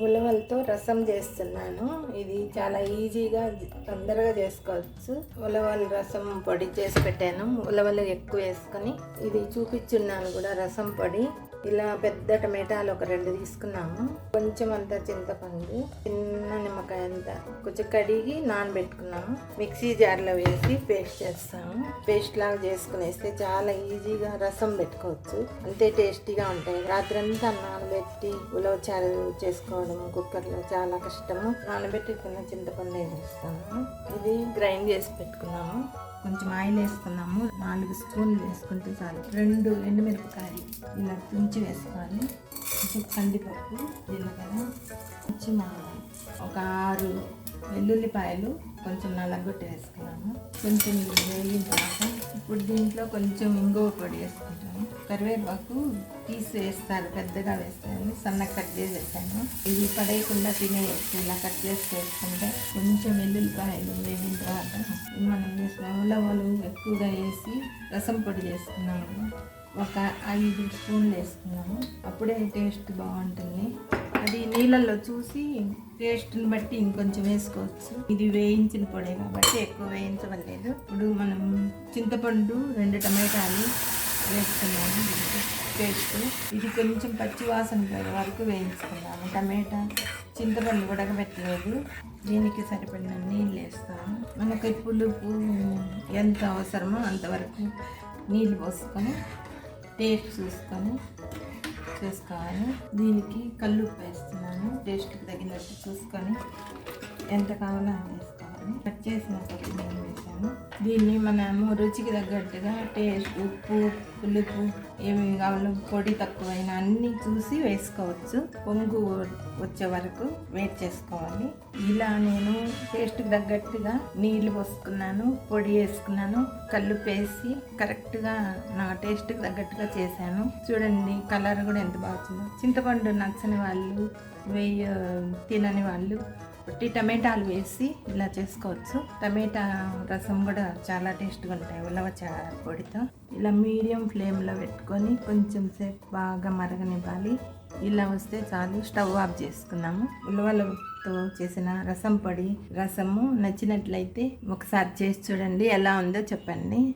ఉలవలతో రసం చేస్తున్నాను. ఇది చాలా ఈజీగా తొందరగా చేసుకోవచ్చు. ఉలవల రసం పొడి చేసి పెట్టాను. ఉలవలు ఎక్కువ వేసుకొని ఇది చూపించున్నాను కూడా రసం పొడి. ఇలా పెద్ద టమాటాలు ఒక 2 తీసుకున్నాము. కొంచెం అంత చింతపండు, చిన్న నిమ్మకాయ అంత కొంచెం కడిగి నానబెట్టుకున్నాము. మిక్సీ జార్లో వేసి పేస్ట్ చేస్తాము. పేస్ట్ లాగా చేసుకునేస్తే చాలా ఈజీగా రసం పెట్టుకోవచ్చు. అంతే టేస్టీగా ఉంటాయి. రాత్రంతా నానబెట్టి ఉలవచారు చేసుకోవడం కుక్కర్లో చాలా కష్టము. నానబెట్టుకున్న చింతపండు వేసేస్తాము. ఇది గ్రైండ్ చేసి పెట్టుకున్నాము. కొంచెం ఆయిల్ వేసుకున్నాము. 4 స్పూన్లు వేసుకుంటే చాలు. 2 ఎండుమిరపకాయలు ఇలా తుంచి వేసుకోవాలి. కొంచెం కందిపప్పు, జీలకర్ర, కొంచెం ఒక 6 వెల్లుల్లిపాయలు కొంచెం నల్లగొట్టి వేసుకున్నాము. కొంచెం వేగిన తర్వాత ఇప్పుడు దీంట్లో కొంచెం ఇంగువ పొడి వేసుకుంటాము. కరివేపాకు తీసి వేస్తారు, పెద్దగా వేస్తాను, సన్నగా కట్ చేసి వేసాను. ఇది పడేయకుండా తినేసి ఇలా కట్ చేసి వేసుకుంటే కొంచెం వెల్లుల్లిపాయలు వేగిన తర్వాత మనం వేసిన ఉలవలు ఎక్కువగా వేసి రసం పొడి చేసుకున్నాము. ఒక 5 స్పూన్లు వేసుకున్నాము. అప్పుడే టేస్ట్ బాగుంటుంది. అది నీళ్ళల్లో చూసి టేస్ట్ని బట్టి ఇంకొంచెం వేసుకోవచ్చు. ఇది వేయించిన పొడి కాబట్టి ఎక్కువ వేయించవలేదు. ఇప్పుడు మనం చింతపండు 2 టమాటాలు వేసుకున్నాము. పేస్ట్ ఇది కొంచెం పచ్చి వాసన పోయే వరకు వేయించుకున్నాము. టమాటా చింతపండు ఉడకబెట్టలేదు. దీనికి సరిపడిన నీళ్ళు వేస్తాము. మనకి పులుపు ఎంత అవసరమో అంతవరకు నీళ్ళు పోసుకొని టేస్ట్ చూసుకొని చేసుకోవాలి. దీనికి కల్లుప్పు వేస్తున్నాను. టేస్ట్కి తగినట్టు చూసుకొని ఎంత కావాలో అంత వేసుకోవాలి. కట్ చేసిన కొత్తిమీర వేసాను. దీన్ని మనము రుచికి తగ్గట్టుగా టేస్ట్, ఉప్పు, పులుపు ఏమి కావాలో పొడి తక్కువైనా అన్నీ చూసి వేసుకోవచ్చు. పొంగు వచ్చే వరకు వెయిట్ చేసుకోవాలి. ఇలా నేను టేస్ట్కి తగ్గట్టుగా నీళ్లు పోసుకున్నాను, పొడి వేసుకున్నాను, కల్లుప్పు వేసి కరెక్ట్గా నా టేస్ట్కి తగ్గట్టుగా చేశాను. చూడండి కలర్ కూడా ఎంత బాగుందో. చింతపండు నచ్చని వాళ్ళు, తినని వాళ్ళు పొట్టి టమాటాలు వేసి ఇలా చేసుకోవచ్చు. టమాటా రసం కూడా చాలా టేస్ట్గా ఉంటాయి ఉలవచారు పొడితో. ఇలా మీడియం ఫ్లేమ్లో పెట్టుకొని కొంచెం సేపు బాగా మరగనివ్వాలి. ఇలా వస్తే చాలు. స్టవ్ ఆఫ్ చేసుకున్నాము. ఉలవలతో చేసిన రసం పొడి రసము నచ్చినట్లయితే ఒకసారి చేసి చూడండి. ఎలా ఉందో చెప్పండి.